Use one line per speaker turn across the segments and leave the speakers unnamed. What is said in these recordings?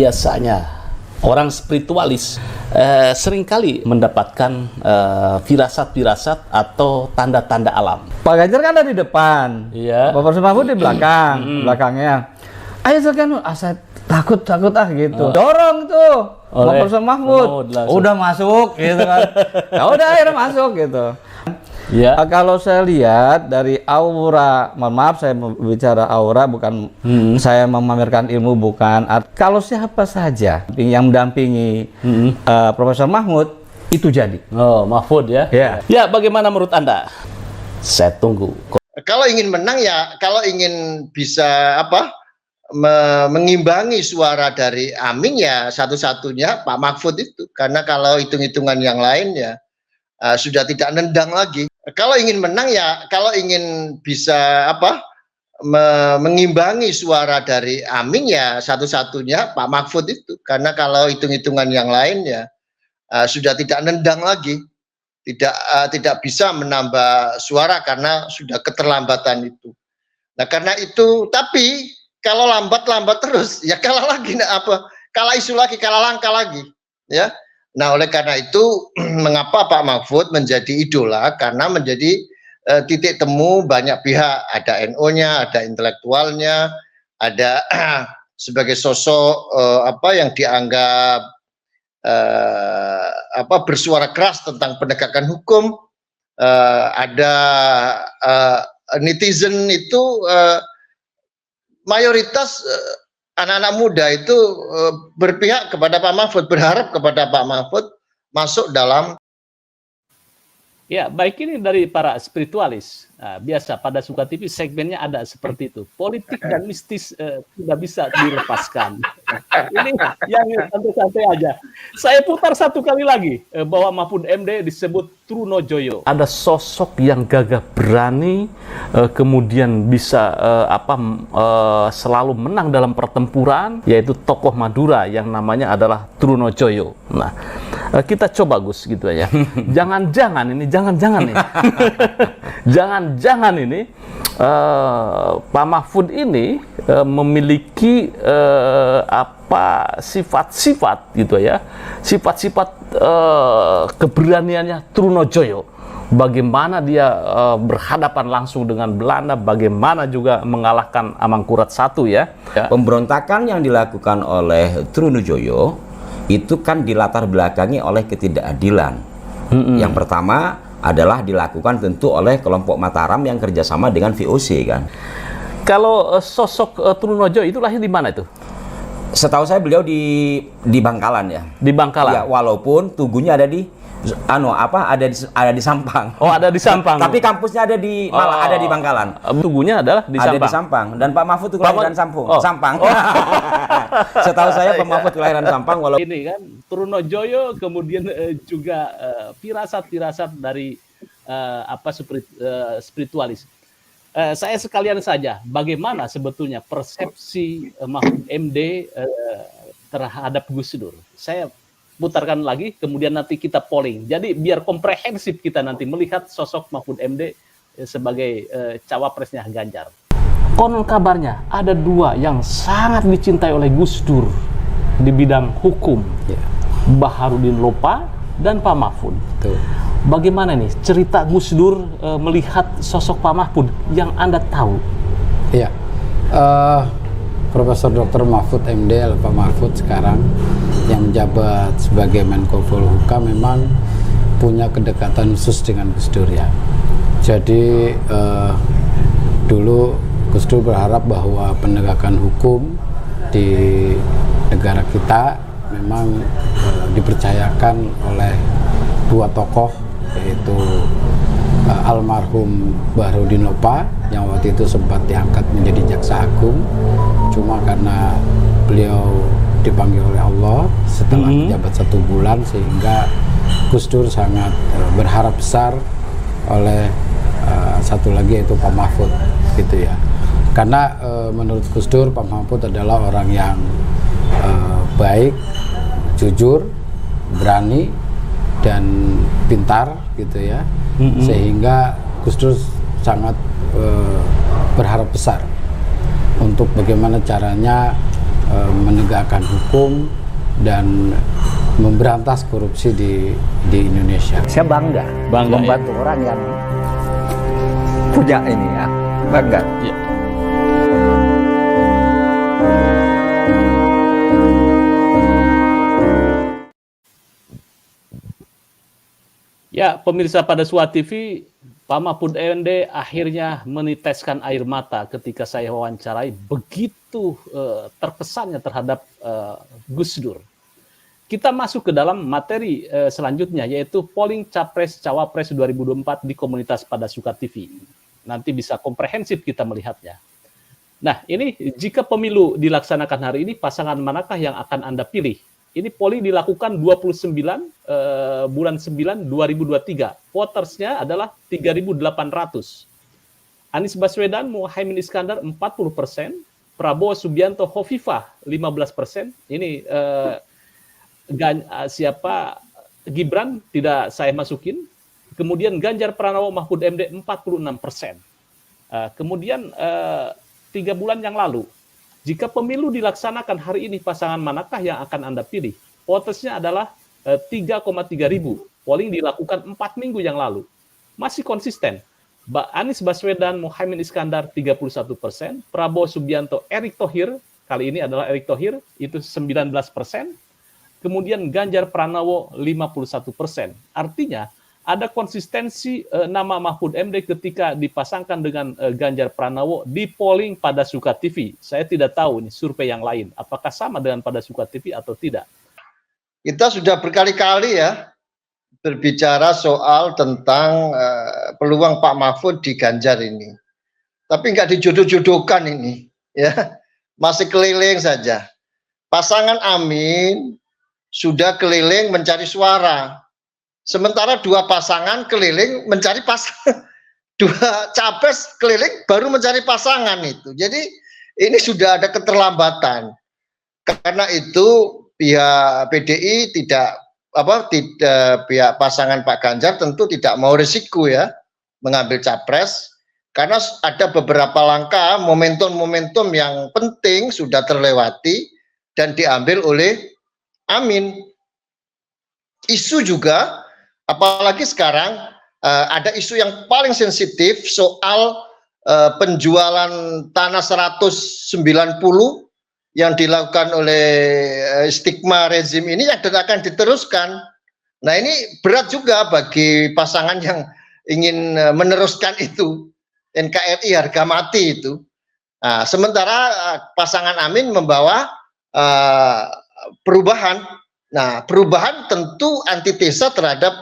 biasanya orang spiritualis seringkali mendapatkan firasat-firasat atah tanda-tanda alam.
Pak Ganjar kan ada di depan,
Iya.
Bapak Mahfud di belakang, belakangnya. Ayo sekian, saya takut gitu. Dorong tuh,
Oleh
Bapak Mahfud. Udah masuk, gitu kan. Ya udah akhirnya masuk gitu.
Ya.
Kalau saya lihat dari aura, mohon maaf saya bicara aura, bukan saya memamerkan ilmu, bukan. Kalau siapa saja yang mendampingi Profesor Mahfud itu jadi.
Oh, Mahfud ya.
Ya.
Ya, bagaimana menurut Anda? Saya tunggu.
Kalau ingin menang ya, kalau ingin bisa mengimbangi suara dari Amin ya satu-satunya Pak Mahfud itu. Karena kalau hitung-hitungan yang lain ya sudah tidak nendang lagi. Kalau ingin menang ya, kalau ingin bisa mengimbangi suara dari Amin ya satu-satunya Pak Mahfud itu. Karena kalau hitung-hitungan yang lain ya sudah tidak nendang lagi, tidak bisa menambah suara karena sudah keterlambatan itu. Nah karena itu, tapi kalau lambat terus ya kalah lagi, kalah isu lagi, kalah langkah lagi, ya. Nah oleh karena itu mengapa Pak Mahfud menjadi idola, karena menjadi titik temu banyak pihak, ada NU-nya, ada intelektualnya, ada sebagai sosok yang dianggap bersuara keras tentang penegakan hukum, ada netizen itu mayoritas anak-anak muda itu berpihak kepada Pak Mahfud, berharap kepada Pak Mahfud masuk dalam.
Ya, baik, ini dari para spiritualis. Nah, biasa pada Suka TV segmennya ada seperti itu. Politik dan mistis tidak bisa dilepaskan. Ini yang santai-santai aja. Saya putar satu kali lagi bahwa Mahfud MD disebut Trunojoyo. Ada sosok yang gagah berani, kemudian bisa selalu menang dalam pertempuran, yaitu tokoh Madura yang namanya adalah Trunojoyo. Nah, kita coba Gus gitu ya. Jangan-jangan nih. Jangan-jangan ini Pak Mahfud ini memiliki sifat-sifat gitu ya. Sifat-sifat keberaniannya Trunojoyo. Bagaimana dia berhadapan langsung dengan Belanda, bagaimana juga mengalahkan Amangkurat I ya.
Pemberontakan yang dilakukan oleh Trunojoyo itu kan dilatar belakangi oleh ketidakadilan. Yang pertama adalah dilakukan tentu oleh kelompok Mataram yang kerjasama dengan VOC kan.
Kalau sosok Trunojoyo itu lahir di mana itu?
Setahu saya beliau di Bangkalan ya.
Di Bangkalan.
Ya, walaupun tugunya ada di ada di Sampang.
Oh, ada di Sampang.
Tapi kampusnya ada di malah ada di Bangkalan.
Tugunya adalah di Sampang.
Ada di Sampang, dan Pak Mahfud itu kelahiran Sampang. Setahu saya Pak Mahfud kelahiran Sampang. Walau
ini kan Trunojoyo, kemudian juga firasat-firasat dari spiritualis. Saya sekalian saja, bagaimana sebetulnya persepsi Mahfud MD terhadap Gus Dur? Saya putarkan lagi, kemudian nanti kita polling. Jadi biar komprehensif kita nanti melihat sosok Mahfud MD sebagai cawapresnya Ganjar. Konon kabarnya ada dua yang sangat dicintai oleh Gus Dur di bidang hukum, Baharudin Lopa dan Pak Mahfud.
Tuh.
Bagaimana nih cerita Gus Dur melihat sosok Pak Mahfud yang Anda tahu?
Iya, Profesor Dr. Mahfud MD, Pak Mahfud sekarang yang menjabat sebagai Menko Polhukam memang punya kedekatan khusus dengan Gus Dur ya. Jadi dulu Gus Dur berharap bahwa penegakan hukum di negara kita memang dipercayakan oleh dua tokoh, yaitu almarhum Baharudin Lopa yang waktu itu sempat diangkat menjadi Jaksa Agung, cuma karena beliau dipanggil oleh Allah setelah menjabat 1 bulan, sehingga Gus Dur sangat berharap besar oleh satu lagi yaitu Pak Mahfud gitu ya. Karena menurut Gus Dur Pak Mahfud adalah orang yang baik, jujur, berani dan pintar gitu ya. Sehingga Gus Dur sangat berharap besar untuk bagaimana caranya menegakkan hukum dan memberantas korupsi di Indonesia.
Saya bangga membantu orang yang punya ini ya, bangga.
Ya. Ya, pemirsa pada Suara TV, Pak Mahfud MD akhirnya meneteskan air mata ketika saya wawancarai, begitu terkesannya terhadap Gus Dur. Kita masuk ke dalam materi selanjutnya, yaitu polling Capres-Cawapres 2024 di komunitas Pada Suka TV. Nanti bisa komprehensif kita melihatnya. Nah, ini jika pemilu dilaksanakan hari ini, pasangan manakah yang akan Anda pilih? Ini polling dilakukan 29 bulan 9 2023. Votersnya adalah 3.800. Anies Baswedan, Muhaimin Iskandar 40%, Prabowo Subianto Hovifah 15%. Ini siapa Gibran tidak saya masukin. Kemudian Ganjar Pranowo Mahfud MD 46%. Kemudian 3 bulan yang lalu, jika pemilu dilaksanakan hari ini, pasangan manakah yang akan Anda pilih? Votersnya adalah 3,3 ribu. Polling dilakukan 4 minggu yang lalu. Masih konsisten. Anies Baswedan, Muhaimin Iskandar 31%, Prabowo Subianto, Erick Thohir, kali ini adalah Erick Thohir, itu 19%. Kemudian Ganjar Pranowo 51%. Artinya ada konsistensi nama Mahfud MD ketika dipasangkan dengan Ganjar Pranowo di polling Pada Suka TV. Saya tidak tahu nih survei yang lain, apakah sama dengan Pada Suka TV atau tidak.
Kita sudah berkali-kali ya berbicara soal tentang peluang Pak Mahfud di Ganjar ini. Tapi nggak dijodoh-jodohkan ini, ya masih keliling saja. Pasangan Amin sudah keliling mencari suara. Sementara dua pasangan keliling mencari pasangan, dua capres keliling baru mencari pasangan itu. Jadi ini sudah ada keterlambatan. Karena itu pihak PDI tidak pihak pasangan Pak Ganjar tentu tidak mau risiko ya mengambil capres, karena ada beberapa langkah momentum-momentum yang penting sudah terlewati dan diambil oleh Amin. Isu juga, apalagi sekarang ada isu yang paling sensitif soal penjualan tanah 190 yang dilakukan oleh stigma rezim ini yang akan diteruskan. Nah ini berat juga bagi pasangan yang ingin meneruskan itu, NKRI harga mati itu. Nah, sementara pasangan Amin membawa perubahan. Nah, perubahan tentu antitesa terhadap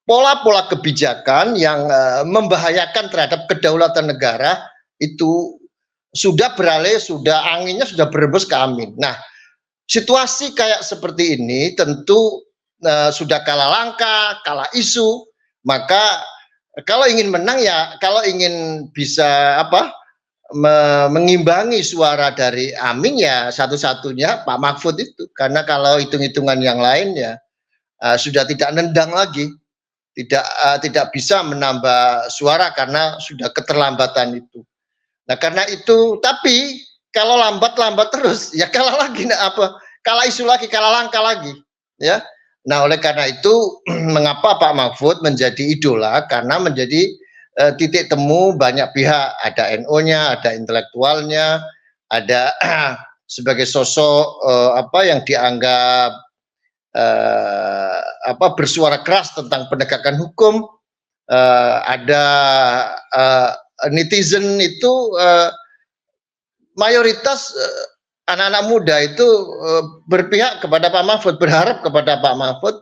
pola-pola kebijakan yang membahayakan terhadap kedaulatan negara itu sudah beralih, anginnya sudah berembus ke Amin. Nah, situasi kayak seperti ini tentu sudah kalah langkah, kalah isu, maka kalau ingin menang ya, kalau ingin bisa mengimbangi suara dari Amin ya satu-satunya Pak Mahfud itu, karena kalau hitung-hitungan yang lain ya sudah tidak nendang lagi, tidak bisa menambah suara karena sudah keterlambatan itu. Nah karena itu, tapi kalau lambat terus ya kalah lagi, kalah isu lagi, kalah langkah lagi, ya. Nah oleh karena itu mengapa Pak Mahfud menjadi idola, karena menjadi titik temu banyak pihak, ada NU-nya, ada intelektualnya, ada sebagai sosok yang dianggap bersuara keras tentang penegakan hukum, ada netizen itu mayoritas anak-anak muda itu berpihak kepada Pak Mahfud, berharap kepada Pak Mahfud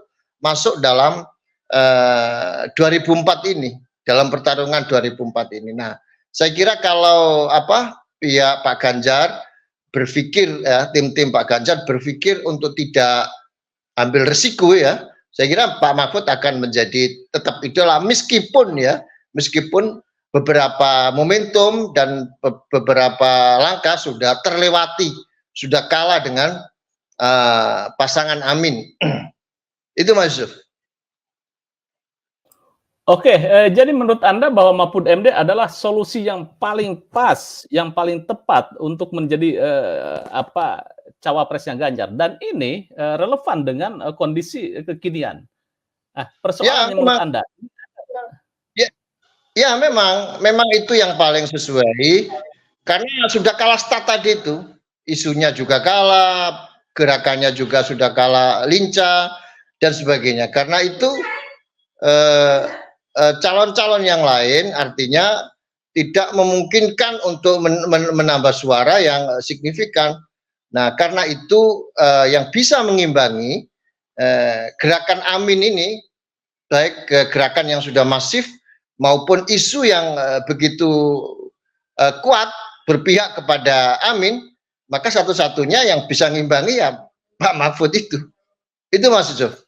masuk dalam 2004 ini, dalam pertarungan 2004 ini. Nah, saya kira kalau pihak Pak Ganjar berpikir ya, tim-tim Pak Ganjar berpikir untuk tidak ambil resiko ya, saya kira Pak Mahfud akan menjadi tetap idola meskipun beberapa momentum dan beberapa langkah sudah terlewati, sudah kalah dengan pasangan Amin. Itu Mas Yusuf.
Oke, jadi menurut Anda bahwa Mahfud MD adalah solusi yang paling pas, yang paling tepat untuk menjadi cawapresnya Ganjar, dan ini relevan dengan kondisi kekinian. Nah,
Ya,
persoalannya menurut Anda?
ya memang itu yang paling sesuai, karena sudah kalah start tadi itu, isunya juga kalah, gerakannya juga sudah kalah lincah dan sebagainya. Karena itu calon-calon yang lain artinya tidak memungkinkan untuk menambah suara yang signifikan. Nah, karena itu yang bisa mengimbangi gerakan Amin ini, baik gerakan yang sudah masif maupun isu yang begitu kuat berpihak kepada Amin, maka satu-satunya yang bisa ngimbangi ya Pak Mahfud itu. Itu Mas Yusuf.